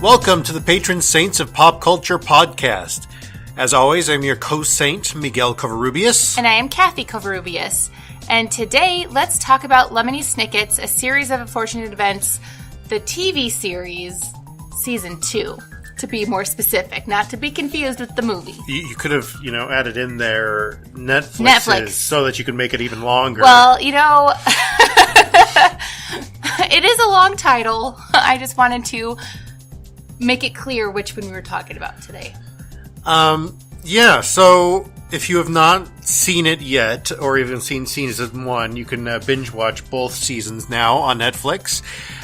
Welcome to the Patron Saints of Pop Culture podcast. As always, I'm your co-saint, Miguel Covarrubias. And I am Kathy Covarrubias. And today, let's talk about Lemony Snicket's A Series of Unfortunate Events, the TV series, Season 2. To be more specific, not to be confused with the movie. You could have, added in there Netflix so that you could make it even longer. Well, it is a long title. I just wanted to make it clear which one we were talking about today. So if you have not seen it yet, or even seen season 1, you can binge watch both seasons now on Netflix.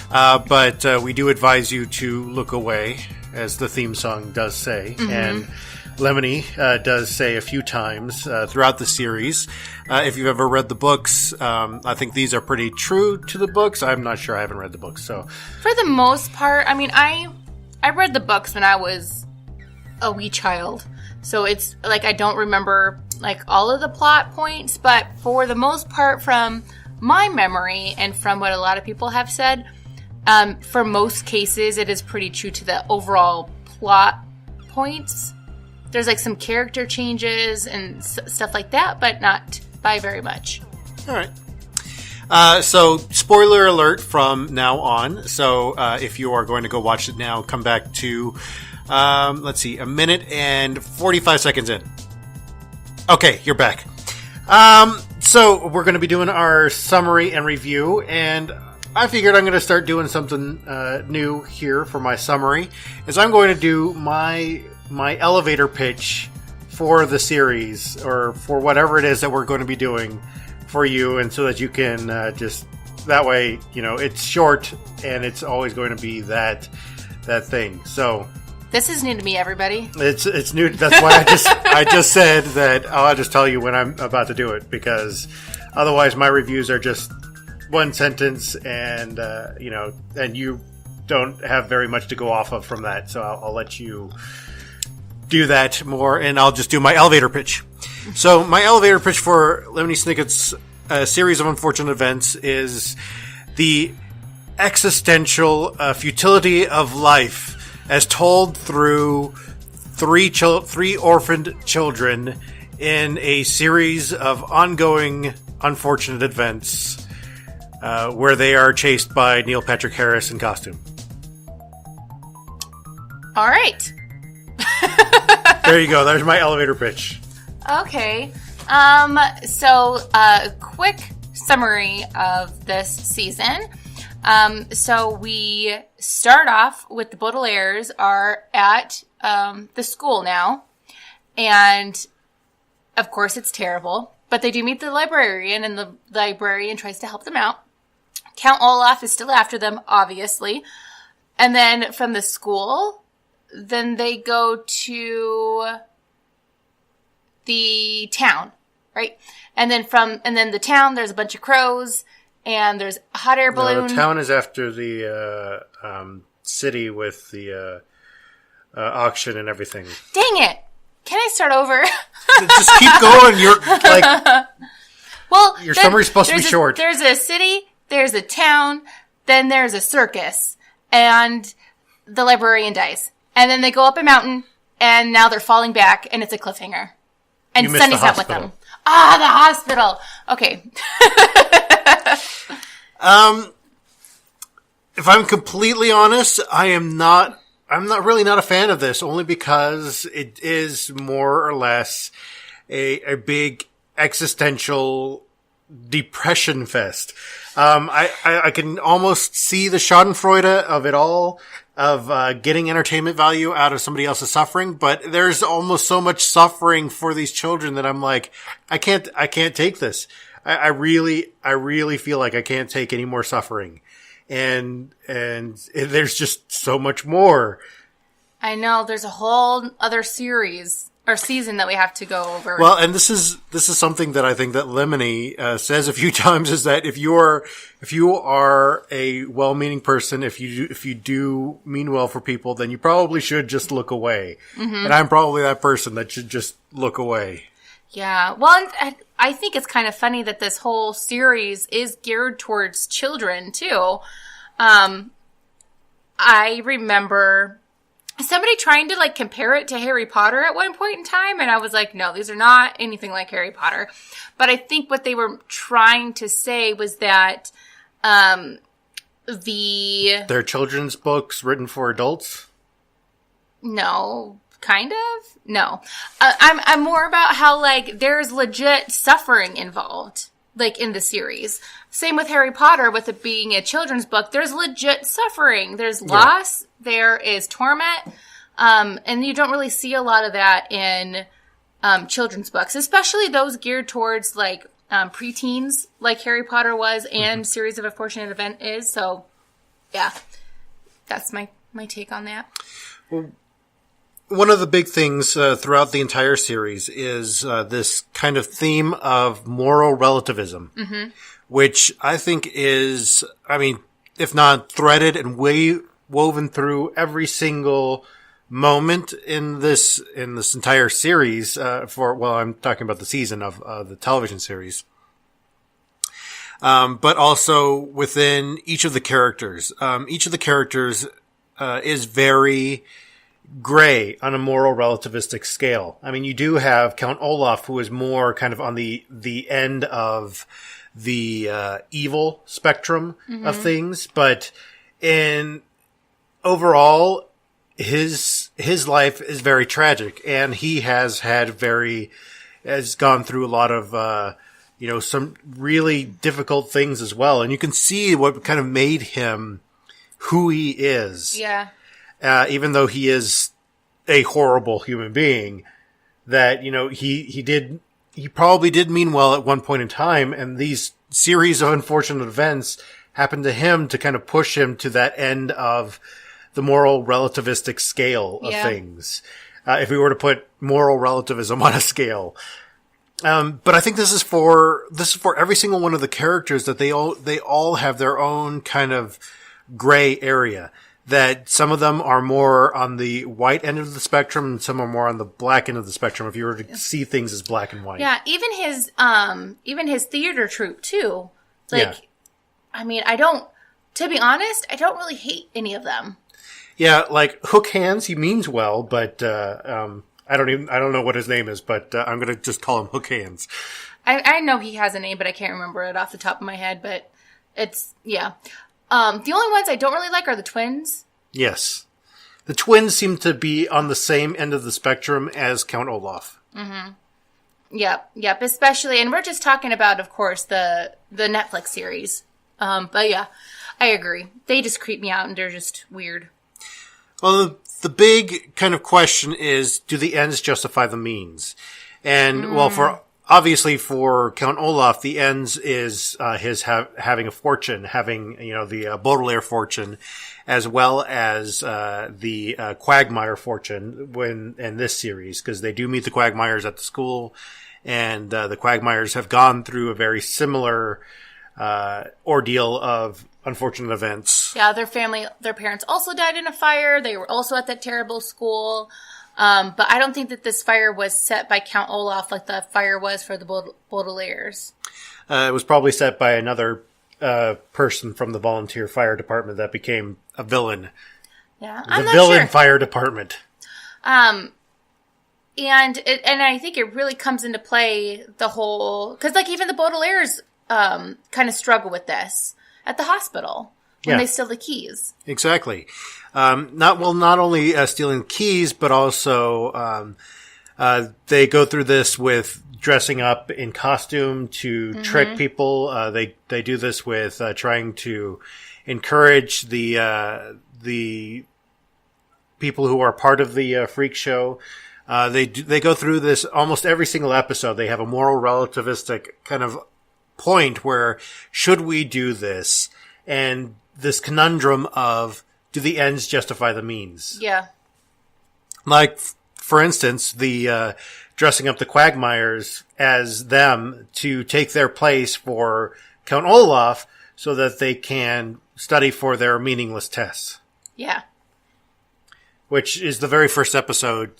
But we do advise you to look away, as the theme song does say. Mm-hmm. And Lemony does say a few times throughout the series. If you've ever read the books, I think these are pretty true to the books. I'm not sure. I haven't read the books. So for the most part, I read the books when I was a wee child. So it's like I don't remember like all of the plot points, but for the most part from my memory and from what a lot of people have said, for most cases it is pretty true to the overall plot points. There's like some character changes and stuff like that, but not by very much. All right. So, spoiler alert from now on. So, if you are going to go watch it now, come back to, a minute and 45 seconds in. Okay, you're back. So, we're going to be doing our summary and review, and I figured I'm going to start doing something new here for my summary, is I'm going to do my elevator pitch for the series, or for whatever it is that we're going to be doing for you, and so that you can that way, it's short and it's always going to be that thing. So this is new to me, everybody. It's new. That's why I just said that I'll just tell you when I'm about to do it, because otherwise my reviews are just one sentence, and and you don't have very much to go off of from that. So I'll let you do that more, and I'll just do my elevator pitch. So my elevator pitch for Lemony Snicket's Series of Unfortunate Events is the existential futility of life as told through three orphaned children in a series of ongoing unfortunate events where they are chased by Neil Patrick Harris in costume. All right. There you go. There's my elevator pitch. Okay. So a quick summary of this season. So we start off with the Baudelaires are at the school now. And of course it's terrible. But they do meet the librarian, and the librarian tries to help them out. Count Olaf is still after them, obviously. And then from the school, then they go to the town, right? And then the town, there's a bunch of crows, and there's a hot air balloon. No, the town is after the city with the auction and everything. Dang it! Can I start over? Just keep going. You're like, well, your summary's supposed to be short. There's a city, there's a town, then there's a circus, and the librarian dies. And then they go up a mountain, and now they're falling back, and it's a cliffhanger. And Sunny's not with them. Ah, the hospital. Okay. If I'm completely honest, I'm really not a fan of this, only because it is more or less a big existential depression fest. I can almost see the schadenfreude of it all, of getting entertainment value out of somebody else's suffering, but there's almost so much suffering for these children that I'm like, I can't take this. I really feel like I can't take any more suffering. And there's just so much more. I know, there's a whole other series or season that we have to go over. Well, and this is something that I think that Lemony says a few times, is that if you are a well-meaning person, if you do mean well for people, then you probably should just look away. Mm-hmm. And I'm probably that person that should just look away. Yeah. Well, I think it's kind of funny that this whole series is geared towards children too. I remember somebody trying to like compare it to Harry Potter at one point in time, and I was like, no, these are not anything like Harry Potter. But I think what they were trying to say was that they're children's books written for adults. No, kind of. No, I'm more about how like there's legit suffering involved, like in the series. Same with Harry Potter, with it being a children's book. There's legit suffering. There's loss. There is torment. And you don't really see a lot of that in children's books, especially those geared towards like preteens, like Harry Potter was, and Series of Unfortunate Event is. So, yeah, that's my take on that. Well, one of the big things throughout the entire series is this kind of theme of moral relativism, which I think is, I mean, if not threaded and woven through every single moment in this entire series, I'm talking about the season of the television series. But also within each of the characters. Each of the characters is very gray on a moral relativistic scale. I mean, you do have Count Olaf, who is more kind of on the end of the evil spectrum of things, but overall, his life is very tragic, and he has gone through a lot of some really difficult things as well, and you can see what kind of made him who he is. Yeah. Even though he is a horrible human being, that, he probably did mean well at one point in time, and these series of unfortunate events happened to him to kind of push him to that end of the moral relativistic scale of things. If we were to put moral relativism on a scale. But I think this is for every single one of the characters, that they all have their own kind of gray area. That some of them are more on the white end of the spectrum, and some are more on the black end of the spectrum, if you were to see things as black and white. Yeah, even his theater troupe too. Like, I mean, to be honest, I don't really hate any of them. Yeah, like Hook Hands, he means well, but I don't know what his name is, but I'm going to just call him Hook Hands. I know he has a name, but I can't remember it off the top of my head, but it's, yeah. The only ones I don't really like are the twins. Yes. The twins seem to be on the same end of the spectrum as Count Olaf. Mm-hmm. Yep. Especially, and we're just talking about, of course, the Netflix series. But yeah, I agree. They just creep me out, and they're just weird. Well, the big kind of question is, do the ends justify the means? And, obviously for Count Olaf, the ends is his having a fortune, having, the Baudelaire fortune, as well as the Quagmire fortune in this series, because they do meet the Quagmires at the school, and the Quagmires have gone through a very similar ordeal of unfortunate events. Yeah, their parents also died in a fire. They were also at that terrible school. But I don't think that this fire was set by Count Olaf like the fire was for the Baudelaires. It was probably set by another person from the volunteer fire department that became a villain. Yeah, I'm not villain sure. Fire department. And I think it really comes into play the whole, because like even the Baudelaires kind of struggle with this at the hospital when they steal the keys. Exactly. Not only stealing keys, but also they go through this with dressing up in costume to trick people. They do this with trying to encourage the people who are part of the freak show. They go through this almost every single episode. They have a moral relativistic kind of point where, should we do this? And this conundrum of, do the ends justify the means? Yeah. Like, for instance, the dressing up the Quagmires as them to take their place for Count Olaf so that they can study for their meaningless tests. Yeah. Which is the very first episode,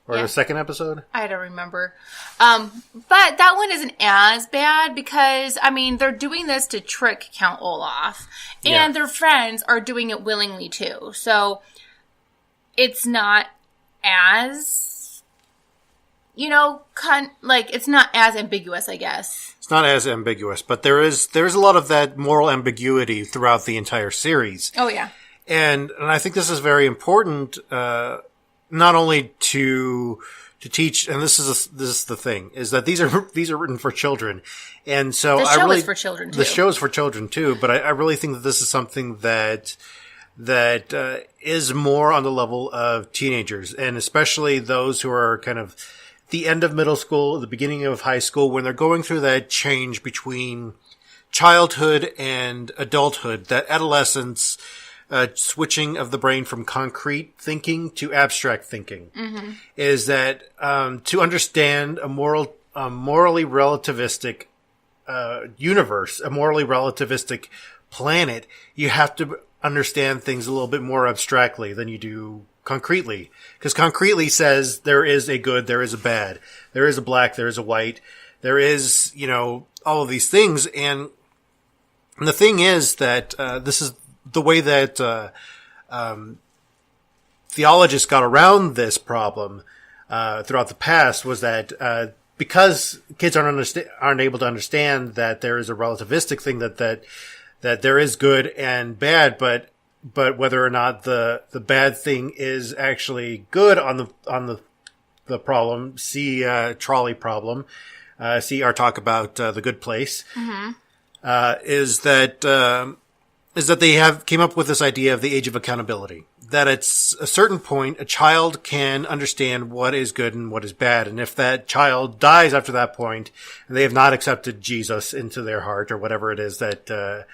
or the second episode? I don't remember. But that one isn't as bad because, I mean, they're doing this to trick Count Olaf. And their friends are doing it willingly, too. So, it's not as, it's not as ambiguous, I guess. It's not as ambiguous, but there's a lot of that moral ambiguity throughout the entire series. Oh, yeah. And I think this is very important, not only to teach, and this is the thing, is that these are written for children. And so the show is for children too. The show is for children too, but I really think that this is something that is more on the level of teenagers, and especially those who are kind of the end of middle school, the beginning of high school, when they're going through that change between childhood and adulthood, that adolescence, switching of the brain from concrete thinking to abstract thinking, is that to understand a morally relativistic universe, a morally relativistic planet, you have to understand things a little bit more abstractly than you do concretely. Because concretely says there is a good, there is a bad, there is a black, there is a white, there is, all of these things. And the thing is that this is the way that theologists got around this problem throughout the past, was that because kids aren't able to understand that there is a relativistic thing, that there is good and bad, but whether or not the bad thing is actually good on the problem, see trolley problem, see our talk about the Good Place, is that they came up with this idea of the age of accountability. That at a certain point, a child can understand what is good and what is bad. And if that child dies after that point, and they have not accepted Jesus into their heart, or whatever it is that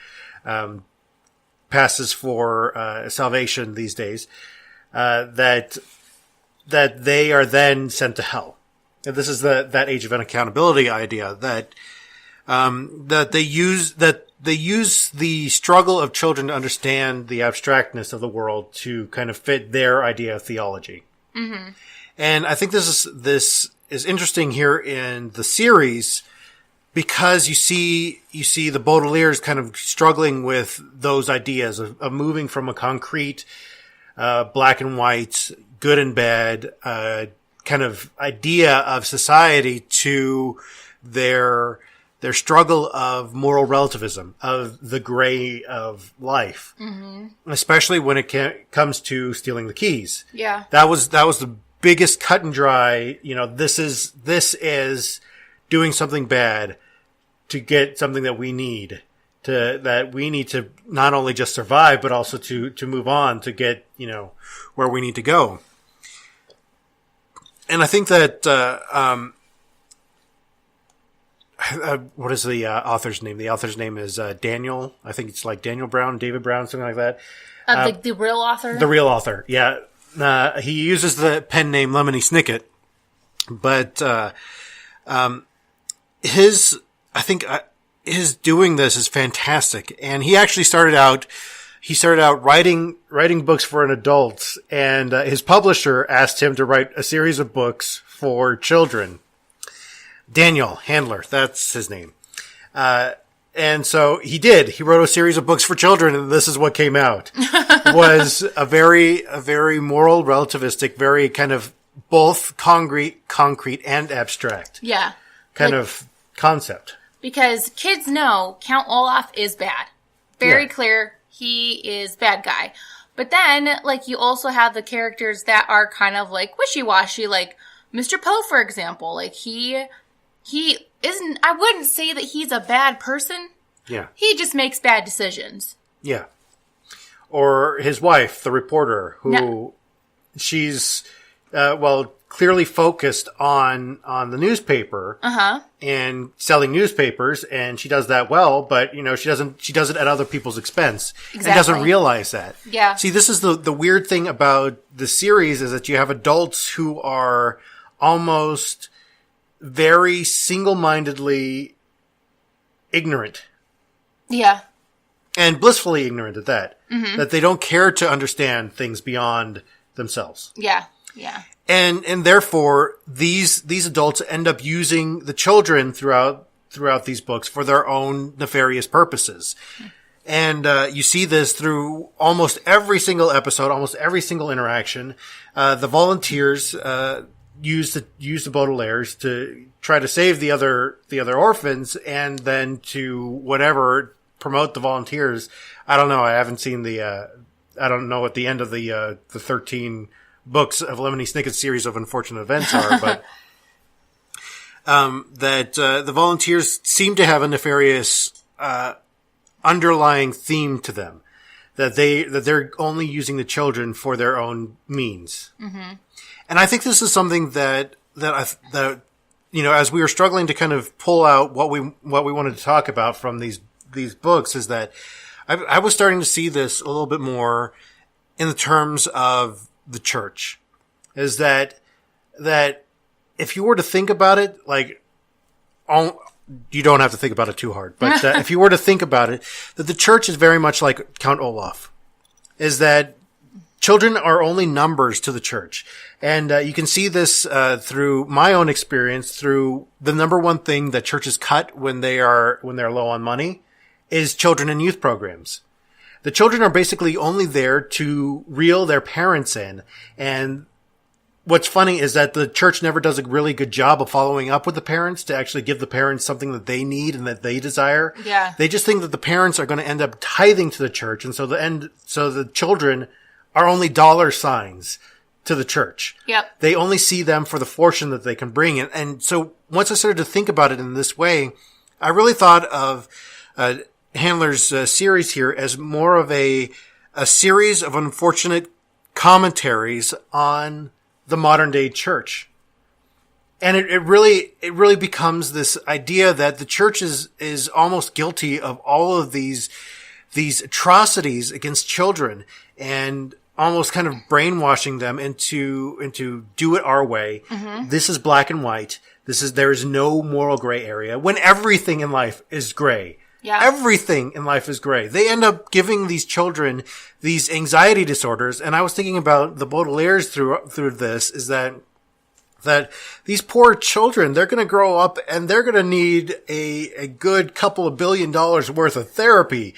passes for salvation these days, that they are then sent to hell. And this is that age of accountability idea, that they use the struggle of children to understand the abstractness of the world to kind of fit their idea of theology. Mm-hmm. And I think this is interesting here in the series, because you see the Baudelaires kind of struggling with those ideas of moving from a concrete, black and white, good and bad, kind of idea of society to their struggle of moral relativism, of the gray of life, especially when it comes to stealing the keys. Yeah, that was the biggest cut and dry. This is doing something bad to get something that we need to not only just survive, but also to move on, to get where we need to go. And I think that what is the author's name? The author's name is Daniel. I think it's like Daniel Brown, David Brown, something like that. The real author? The real author, yeah. He uses the pen name Lemony Snicket. But his doing this is fantastic. And he actually started out writing books for an adult. And his publisher asked him to write a series of books for children. Daniel Handler, that's his name. And so he did. He wrote a series of books for children, and this is what came out. Was a very moral, relativistic, very kind of both concrete and abstract. Yeah. Kind of concept. Because kids know Count Olaf is bad. Very clear, he is bad guy. But then, you also have the characters that are kind of wishy-washy, like Mr. Poe, for example. He isn't, I wouldn't say that he's a bad person. Yeah. He just makes bad decisions. Yeah. Or his wife, the reporter, who she's, clearly focused on the newspaper. And selling newspapers, and she does that well, but, she does it at other people's expense. Exactly. And doesn't realize that. Yeah. See, this is the weird thing about the series, is that you have adults who are almost very single-mindedly ignorant. Yeah. And blissfully ignorant at that. Mm-hmm. That they don't care to understand things beyond themselves. Yeah. Yeah. And therefore, these adults end up using the children throughout these books for their own nefarious purposes. And you see this through almost every single episode, almost every single interaction. The volunteers use the Baudelaires to try to save the other orphans, and then to promote the volunteers. I don't know. I haven't seen I don't know what the end of the 13 books of Lemony Snicket's series of unfortunate events are, but the volunteers seem to have a nefarious underlying theme to them, that they're only using the children for their own means. Mm-hmm. And I think this is something that as we were struggling to kind of pull out what we wanted to talk about from these books, is that I was starting to see this a little bit more in the terms of the church. Is that if you were to think about it, you don't have to think about it too hard, but if you were to think about it, that the church is very much like Count Olaf, is that children are only numbers to the church. And you can see this through my own experience, through the number one thing that churches cut when they're low on money is children and youth programs. The children are basically only there to reel their parents in. And what's funny is that the church never does a really good job of following up with the parents to actually give the parents something that they need and that they desire. Yeah. They just think that the parents are going to end up tithing to the church. And so the children are only dollar signs to the church. Yep. They only see them for the fortune that they can bring. And so once I started to think about it in this way, I really thought of Handler's series here as more of a series of unfortunate commentaries on the modern day church. And it really becomes this idea that the church is almost guilty of all of these atrocities against children, and almost kind of brainwashing them into do it our way. Mm-hmm. This is black and white. There is no moral gray area, when everything in life is gray. Yeah. Everything in life is gray. They end up giving these children these anxiety disorders. And I was thinking about the Baudelaires through this, is that these poor children, they're going to grow up and they're going to need a good couple of $1 billion worth of therapy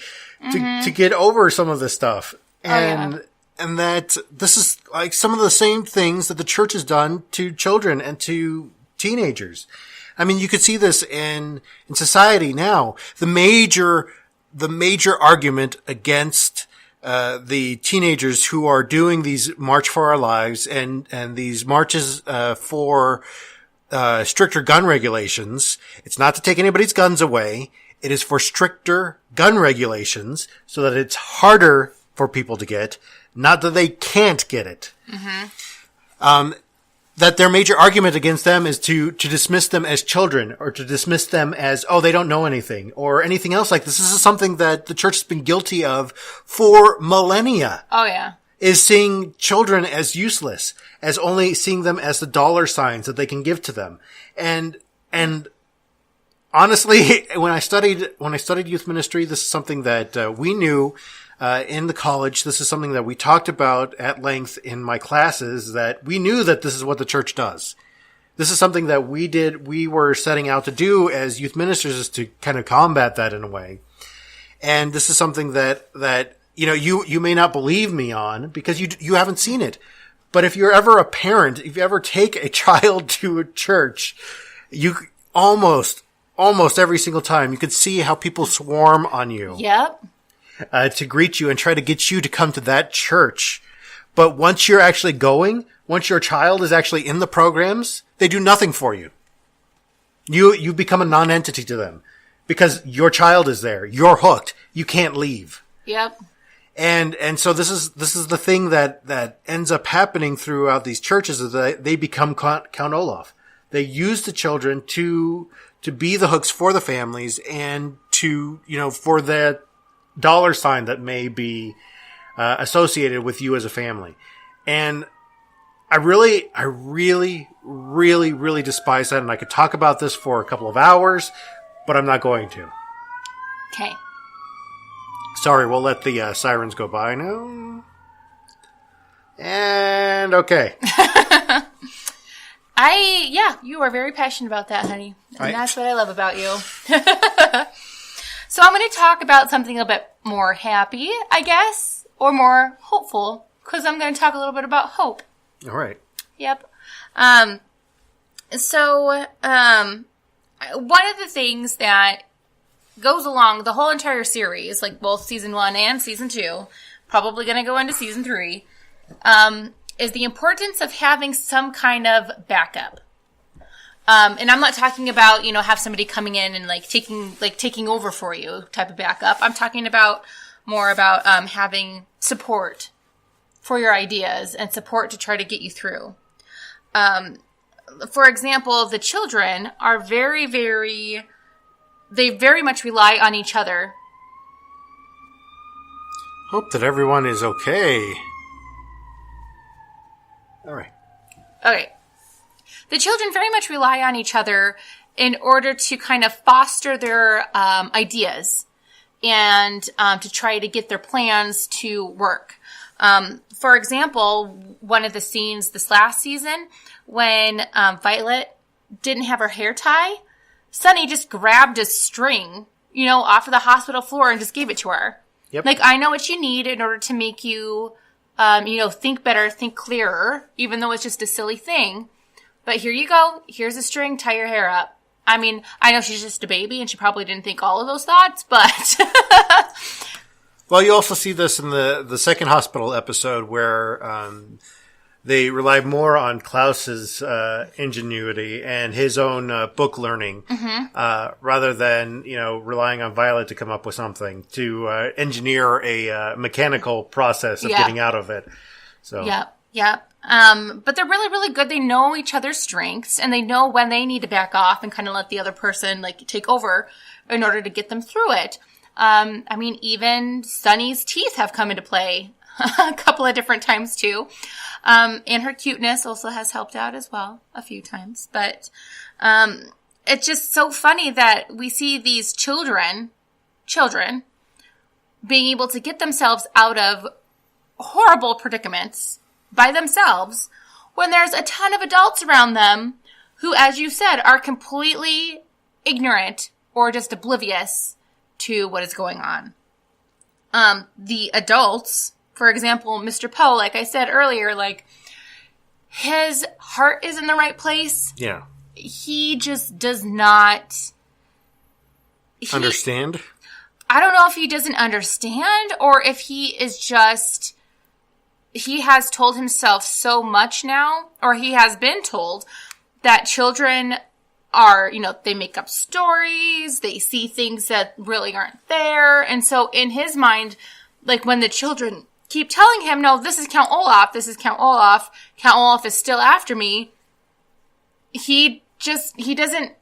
to get over some of this stuff. And that this is like some of the same things that the church has done to children and to teenagers. I mean, you could see this in society now. The major argument against the teenagers who are doing these March for Our Lives and these marches for stricter gun regulations, it's not to take anybody's guns away. It is for stricter gun regulations so that it's harder for people to get, not that they can't get it. Mm-hmm. That their major argument against them is to dismiss them as children, or to dismiss them as, oh, they don't know anything, or anything else like this. This is something that the church has been guilty of for millennia. Oh, yeah. Is seeing children as useless, as only seeing them as the dollar signs that they can give to them. And honestly, when I studied youth ministry, this is something that we knew in the college. This is something that we talked about at length in my classes, that we knew that this is what the church does. This is something that we were setting out to do as youth ministers, is to kind of combat that in a way. And this is something that you may not believe me on because you haven't seen it. But if you're ever a parent, if you ever take a child to a church, you almost every single time you could see how people swarm on you. Yep. To greet you and try to get you to come to that church. But once you're actually going, once your child is actually in the programs, they do nothing for you. You become a non-entity to them because your child is there. You're hooked. You can't leave. Yep. And so this is the thing that ends up happening throughout these churches, is that they become Count Olaf. They use the children to be the hooks for the families, and to, for that dollar sign that may be associated with you as a family. And I really, really despise that. And I could talk about this for a couple of hours, but I'm not going to. Okay. Sorry, we'll let the sirens go by now. And okay. You are very passionate about that, honey. And that's what I love about you. So I'm going to talk about something a bit more happy, I guess, or more hopeful, because I'm going to talk a little bit about hope. All right. Yep. One of the things that goes along the whole entire series, like both season 1 and season 2, probably going to go into season 3, is the importance of having some kind of backup. And I'm not talking about, have somebody coming in and taking over for you type of backup. I'm talking about more about having support for your ideas and support to try to get you through. For example, the children are they very much rely on each other. Hope that everyone is okay. All right. Okay. The children very much rely on each other in order to kind of foster their ideas and to try to get their plans to work. For example, one of the scenes this last season when Violet didn't have her hair tie, Sunny just grabbed a string, off of the hospital floor and just gave it to her. Yep. Like, I know what you need in order to make you, think better, think clearer, even though it's just a silly thing. But here you go. Here's a string. Tie your hair up. I mean, I know she's just a baby and she probably didn't think all of those thoughts, but... Well, you also see this in the second hospital episode where they rely more on Klaus's ingenuity and his own book learning rather than, relying on Violet to come up with something, to engineer a mechanical process of getting out of it. So. Yep. But they're really, really good. They know each other's strengths and they know when they need to back off and kind of let the other person take over in order to get them through it. Even Sunny's teeth have come into play a couple of different times too. And her cuteness also has helped out as well a few times. But, it's just so funny that we see these children being able to get themselves out of horrible predicaments by themselves when there's a ton of adults around them who, as you said, are completely ignorant or just oblivious to what is going on. The adults, for example, Mr. Poe, like I said earlier, his heart is in the right place. Yeah. He just does not... understand? I don't know if he doesn't understand or if he is just... He has told himself so much now, or he has been told, that children are, they make up stories, they see things that really aren't there. And so in his mind, when the children keep telling him, no, this is Count Olaf, Count Olaf is still after me, he doesn't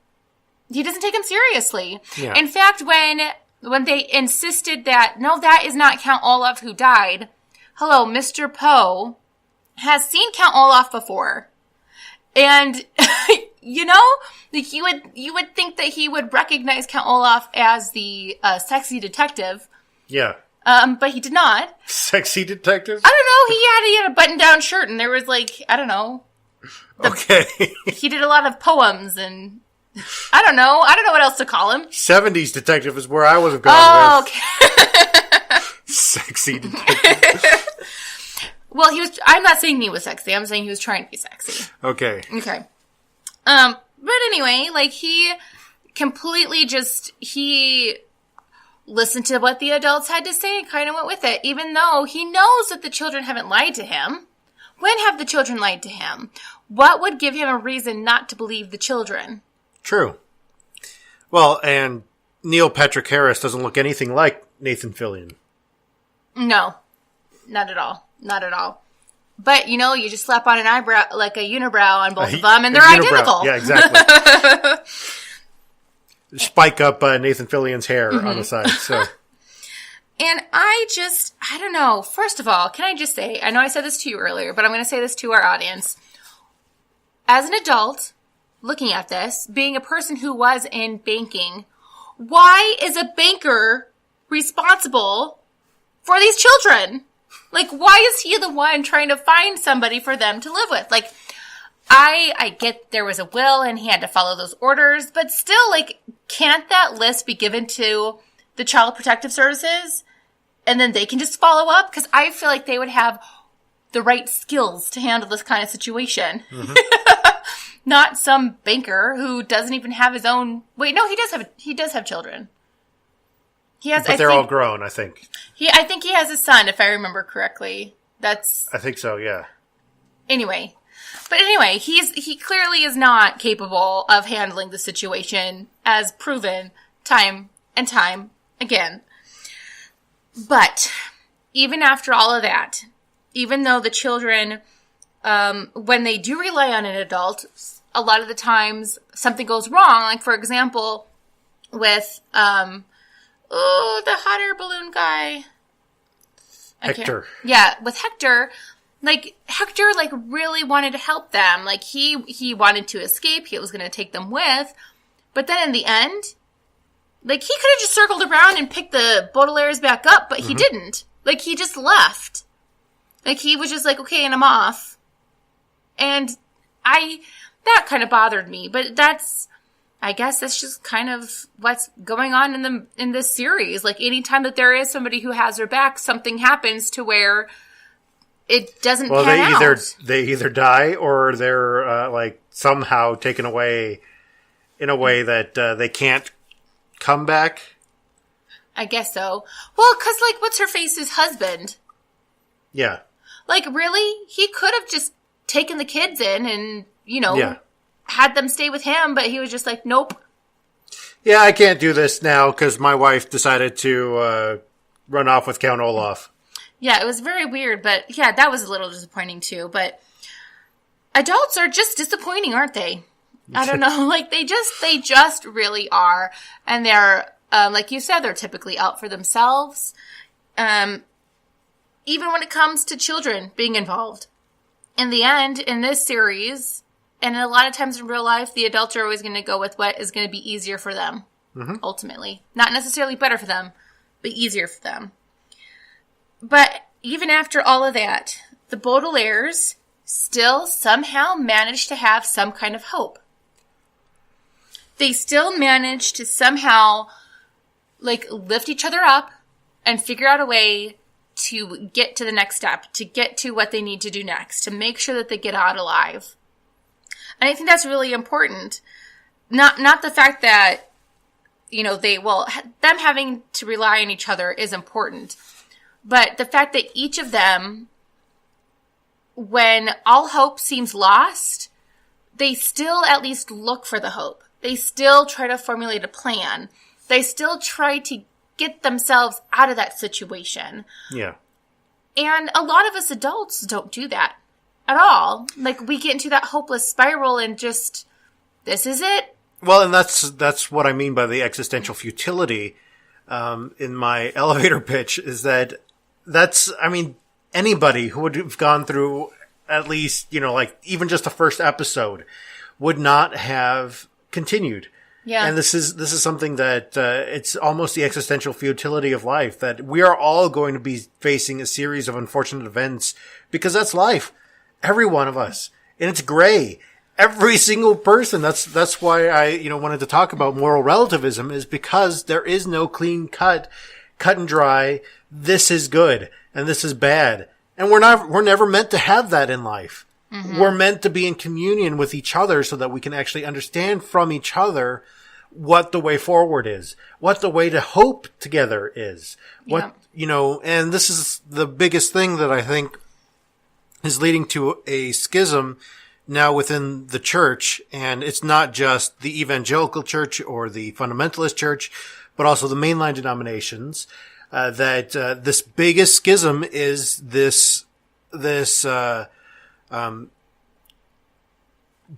take him seriously. Yeah. In fact, when they insisted that, no, that is not Count Olaf who died, hello, Mr. Poe has seen Count Olaf before. And, you would think that he would recognize Count Olaf as the sexy detective. Yeah. But he did not. Sexy detective? I don't know. He had a button-down shirt and there was I don't know. Okay. He did a lot of poems and I don't know what else to call him. 70s detective is where I would have gone with. Okay. Sexy detective. Well, I'm not saying he was sexy. I'm saying he was trying to be sexy. Okay. But anyway, he completely he listened to what the adults had to say and kind of went with it, even though he knows that the children haven't lied to him. When have the children lied to him? What would give him a reason not to believe the children? True. Well, and Neil Patrick Harris doesn't look anything like Nathan Fillion. No, not at all. Not at all. But, you just slap on an eyebrow, a unibrow on both of them, and they're identical. Yeah, exactly. Spike up Nathan Fillion's hair on the side, so. And I don't know. First of all, can I just say, I know I said this to you earlier, but I'm going to say this to our audience. As an adult, looking at this, being a person who was in banking, why is a banker responsible for these children? Why is he the one trying to find somebody for them to live with? I get there was a will and he had to follow those orders, but still, can't that list be given to the Child Protective Services, and then they can just follow up, because I feel like they would have the right skills to handle this kind of situation. Mm-hmm. Not some banker who doesn't even have his own. Wait, no, he does have children. He has, but they're all grown, I think. I think he has a son, if I remember correctly. I think so, yeah. Anyway, he clearly is not capable of handling the situation, as proven time and time again. But even after all of that, even though the children, when they do rely on an adult, a lot of the times something goes wrong. Like, for example, with the hot air balloon guy. Hector. With Hector, Hector really wanted to help them. Like, he wanted to escape. He was going to take them with. But then in the end, he could have just circled around and picked the Baudelaires back up, but he didn't. He just left. He was just okay, and I'm off. And that kind of bothered me. But I guess that's just kind of what's going on in this series. Anytime that there is somebody who has their back, something happens to where it doesn't pan out. They either die or they're somehow taken away in a way that they can't come back. I guess so. Well, because what's her face's husband? Yeah. Really? He could have just taken the kids in and had them stay with him, but he was just nope. Yeah, I can't do this now because my wife decided to run off with Count Olaf. Yeah, it was very weird, but yeah, that was a little disappointing too. But adults are just disappointing, aren't they? I don't know. They just really are. And they're, like you said, they're typically out for themselves. Even when it comes to children being involved. In the end, in this series, and a lot of times in real life, the adults are always going to go with what is going to be easier for them, ultimately. Not necessarily better for them, but easier for them. But even after all of that, the Baudelaires still somehow managed to have some kind of hope. They still managed to somehow, lift each other up and figure out a way to get to the next step, to get to what they need to do next, to make sure that they get out alive. And I think that's really important. Not the fact that, them having to rely on each other is important. But the fact that each of them, when all hope seems lost, they still at least look for the hope. They still try to formulate a plan. They still try to get themselves out of that situation. Yeah. And a lot of us adults don't do that at all. We get into that hopeless spiral and just, this is it. Well, and that's what I mean by the existential futility in my elevator pitch, is anybody who would have gone through at least, even just the first episode would not have continued. Yeah. And this is something that it's almost the existential futility of life, that we are all going to be facing a series of unfortunate events because that's life. Every one of us. And it's gray. Every single person. That's why I, wanted to talk about moral relativism, is because there is no clean cut and dry. This is good and this is bad. And we're never meant to have that in life. Mm-hmm. We're meant to be in communion with each other so that we can actually understand from each other what the way forward is, what the way to hope together is, and this is the biggest thing that I think is leading to a schism now within the church. And it's not just the evangelical church or the fundamentalist church, but also the mainline denominations, that this biggest schism is this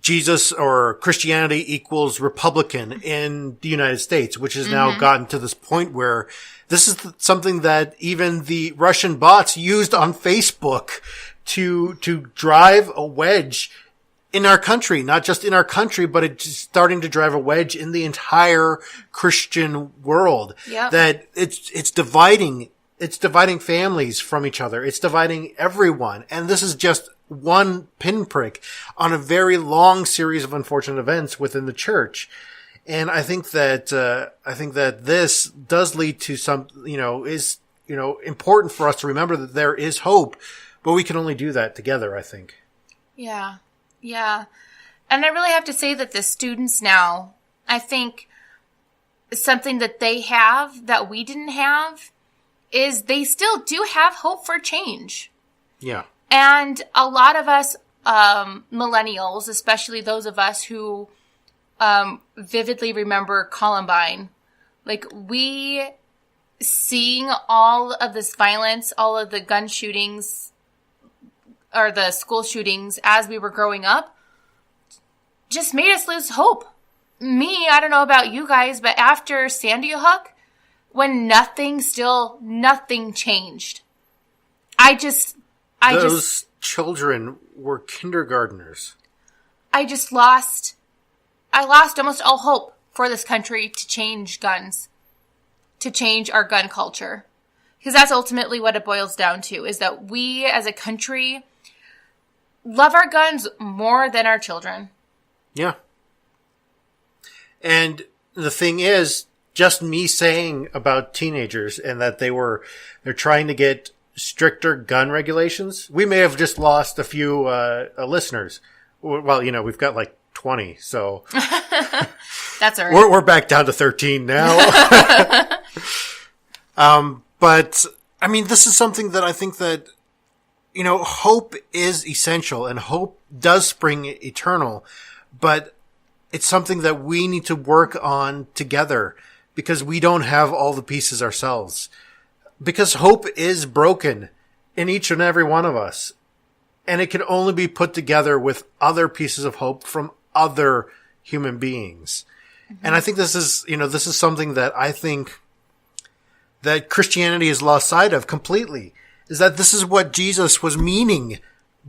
Jesus or Christianity equals Republican in the United States, which has now gotten to this point where this is something that even the Russian bots used on Facebook to drive a wedge in our country, not just in our country, but it's starting to drive a wedge in the entire Christian world. Yep. That it's dividing families from each other. It's dividing everyone. And this is just one pinprick on a very long series of unfortunate events within the church. And I think that this does lead to some, is, important for us to remember that there is hope, but we can only do that together, I think. Yeah. Yeah. And I really have to say that the students now, I think something that they have that we didn't have is they still do have hope for change. Yeah. And a lot of us, millennials, especially those of us who vividly remember Columbine, like we seeing all of this violence, all of the gun shootings or the school shootings as we were growing up just made us lose hope. Me, I don't know about you guys, but after Sandy Hook, when nothing changed, those children were kindergartners. I lost almost all hope for this country to change guns, to change our gun culture. Because that's ultimately what it boils down to, is that we as a country love our guns more than our children. Yeah. And the thing is, just me saying about teenagers and that they're trying to get stricter gun regulations, we may have just lost a few listeners. Well, we've got like 20, so that's all right. We're back down to 13 now. But I mean, this is something that I think that, hope is essential and hope does spring eternal, but it's something that we need to work on together because we don't have all the pieces ourselves. Because hope is broken in each and every one of us. And it can only be put together with other pieces of hope from other human beings. Mm-hmm. And I think this is something that I think that Christianity has lost sight of completely, is that this is what Jesus was meaning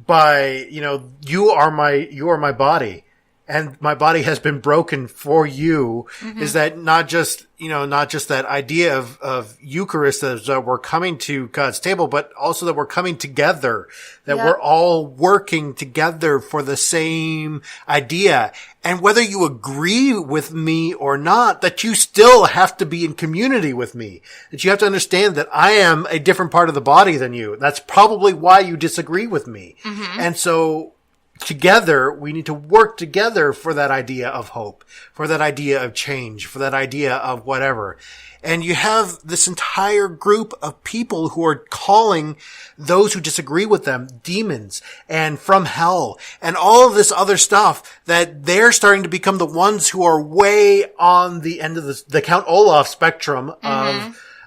by, you are my body. And my body has been broken for you. Mm-hmm. Is that not just that idea of Eucharist that we're coming to God's table, but also that we're coming together, that we're all working together for the same idea. And whether you agree with me or not, that you still have to be in community with me, that you have to understand that I am a different part of the body than you. That's probably why you disagree with me. Mm-hmm. And so, together, we need to work together for that idea of hope, for that idea of change, for that idea of whatever. And you have this entire group of people who are calling those who disagree with them demons and from hell and all of this other stuff, that they're starting to become the ones who are way on the end of the Count Olaf spectrum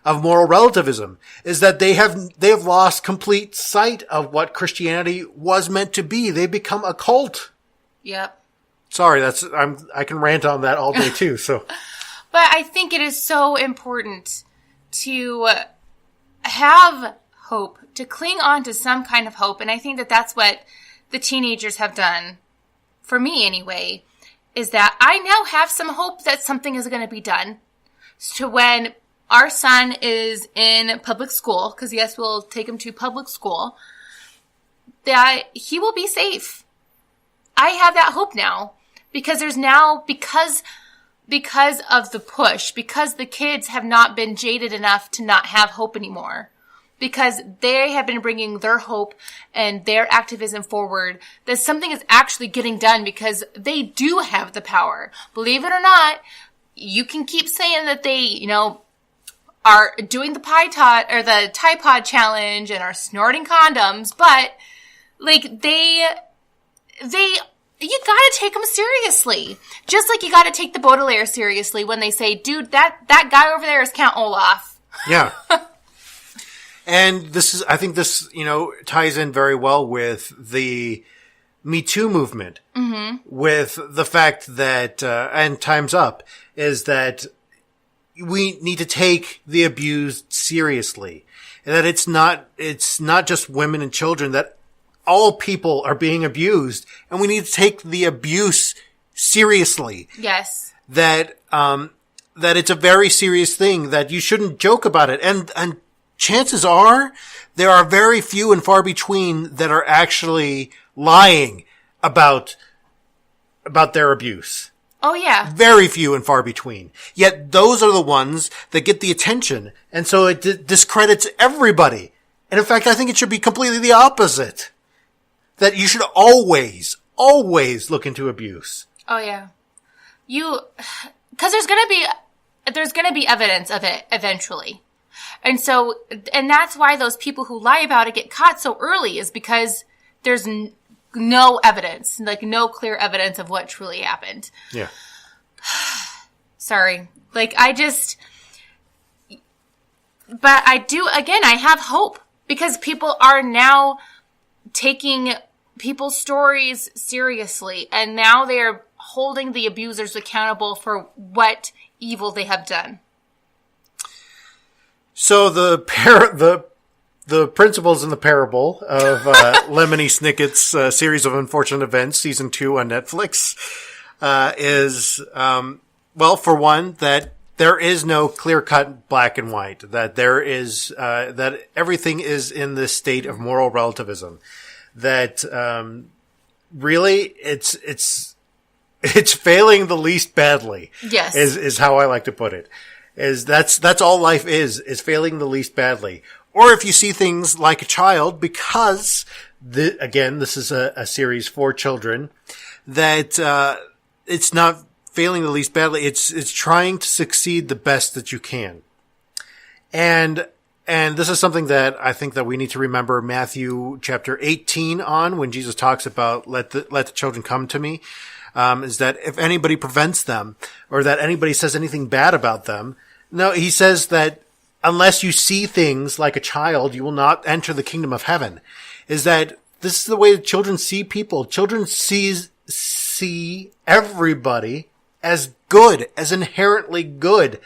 of moral relativism, is that they have lost complete sight of what Christianity was meant to be. They become a cult. Yep. Sorry, I can rant on that all day too, so. But I think it is so important to have hope, to cling on to some kind of hope. And I think that that's what the teenagers have done, for me anyway, is that I now have some hope that something is going to be done. So when our son is in public school, because yes, we'll take him to public school, that he will be safe. I have that hope now, because there's now, because of the push, because the kids have not been jaded enough to not have hope anymore, because they have been bringing their hope and their activism forward, that something is actually getting done because they do have the power. Believe it or not, you can keep saying that they, are doing the Tide Pod challenge and are snorting condoms, but like you gotta take them seriously. Just like you gotta take the Baudelaire seriously when they say, dude, that guy over there is Count Olaf. Yeah. And I think this, ties in very well with the Me Too movement, with the fact that, and Time's Up, is that we need to take the abused seriously, and that it's not just women and children, that all people are being abused, and we need to take the abuse seriously. Yes. That it's a very serious thing, that you shouldn't joke about it. And chances are there are very few and far between that are actually lying about their abuse. Oh, yeah. Very few and far between. Yet those are the ones that get the attention. And so it discredits everybody. And in fact, I think it should be completely the opposite. That you should always look into abuse. Oh, yeah. Because there's going to be evidence of it eventually. And so, and that's why those people who lie about it get caught so early, is because there's no evidence, like no clear evidence of what truly happened. Yeah. Sorry. Like, but I do, again, I have hope, because people are now taking people's stories seriously, and now they're holding the abusers accountable for what evil they have done. So the principles in the parable of Lemony Snicket's series of unfortunate events, season 2 on Netflix, is well, for one, that there is no clear-cut black and white. That there is that everything is in this state of moral relativism. That really it's failing the least badly. Yes, is how I like to put it. That's all life is failing the least badly. Or if you see things like a child, because again, this is a series for children, that it's not failing the least badly. It's trying to succeed the best that you can. And this is something that I think that we need to remember Matthew chapter 18 on, when Jesus talks about let the children come to me. Is that if anybody prevents them, or that anybody says anything bad about them, no, he says that unless you see things like a child, you will not enter the kingdom of heaven. Is that this is the way that children see people. Children see everybody as good, as inherently good.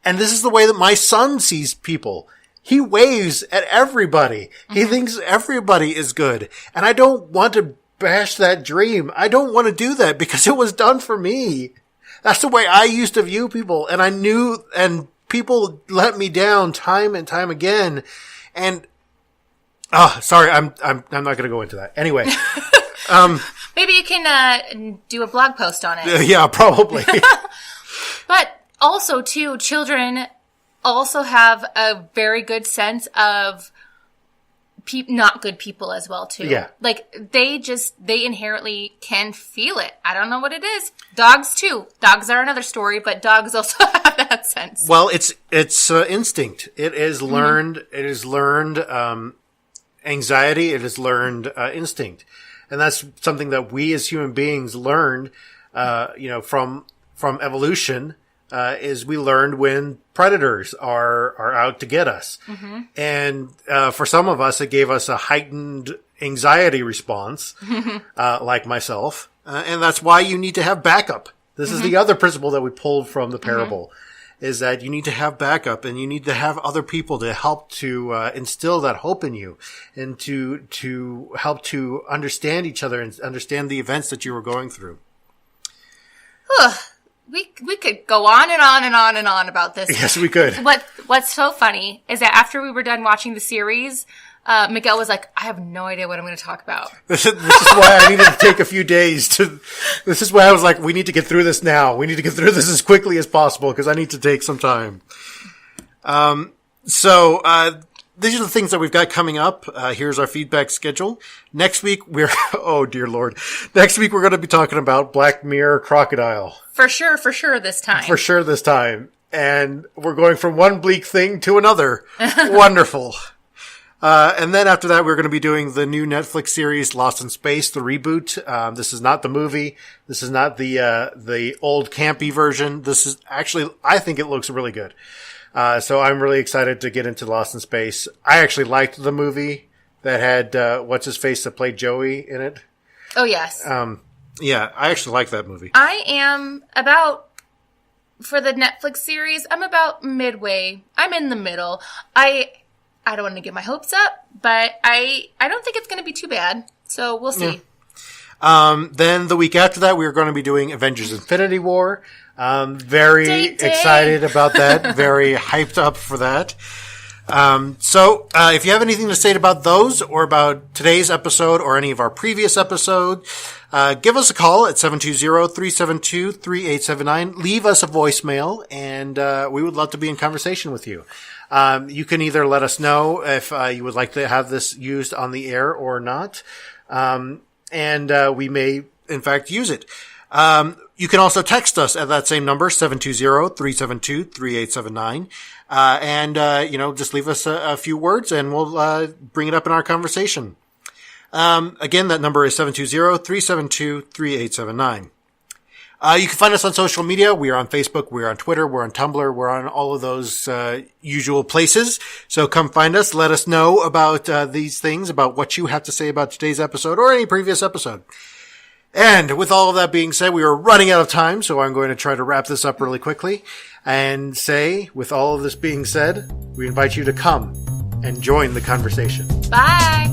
And this is the way that my son sees people. He waves at everybody. He thinks everybody is good. And I don't want to bash that dream. I don't want to do that, because it was done for me. That's the way I used to view people. And I knew, and people let me down time and time again. And, sorry, I'm not going to go into that. Anyway, maybe you can do a blog post on it. Yeah, probably. But also, too, children also have a very good sense of not good people as well, too. Yeah. Like, they inherently can feel it. I don't know what it is. Dogs, too. Dogs are another story, but dogs also have that sense. Well, it's instinct. It is learned, it is learned, anxiety. It is learned, instinct. And that's something that we as human beings learned, from evolution, is we learned when predators are out to get us. Mm-hmm. And for some of us, it gave us a heightened anxiety response, like myself. And that's why you need to have backup. This is the other principle that we pulled from the parable, is that you need to have backup, and you need to have other people to help to instill that hope in you, and to help to understand each other and understand the events that you were going through. We could go on and on and on and on about this. Yes, we could. What's so funny is that after we were done watching the series, Miguel was like, I have no idea what I'm going to talk about. This is why I needed to take a few days this is why I was like, we need to get through this now. We need to get through this as quickly as possible, because I need to take some time. These are the things that we've got coming up. Here's our feedback schedule. Next week, oh dear Lord. Next week, we're going to be talking about Black Mirror Crocodile. For sure this time. For sure this time. And we're going from one bleak thing to another. Wonderful. And then after that, we're going to be doing the new Netflix series, Lost in Space, the reboot. This is not the movie. This is not the old campy version. This is actually, I think it looks really good. So I'm really excited to get into Lost in Space. I actually liked the movie that had, what's his face that played Joey in it. Oh, yes. Yeah, I actually like that movie. I am for the Netflix series, I'm about midway. I'm in the middle. I don't want to get my hopes up, but I don't think it's going to be too bad. So we'll see. Yeah. Then the week after that, we're going to be doing Avengers Infinity War. Very excited about that. Very hyped up for that. So if you have anything to say about those or about today's episode or any of our previous episodes, give us a call at 720-372-3879. Leave us a voicemail, and we would love to be in conversation with you. You can either let us know if you would like to have this used on the air or not, and we may, in fact, use it. You can also text us at that same number, 720-372-3879. Just leave us a few words and we'll bring it up in our conversation. Again, that number is 720-372-3879. You can find us on social media. We are on Facebook. We're on Twitter. We're on Tumblr. We're on all of those usual places. So come find us. Let us know about these things, about what you have to say about today's episode or any previous episode. And with all of that being said, we are running out of time, so I'm going to try to wrap this up really quickly and say, with all of this being said, we invite you to come and join the conversation. Bye.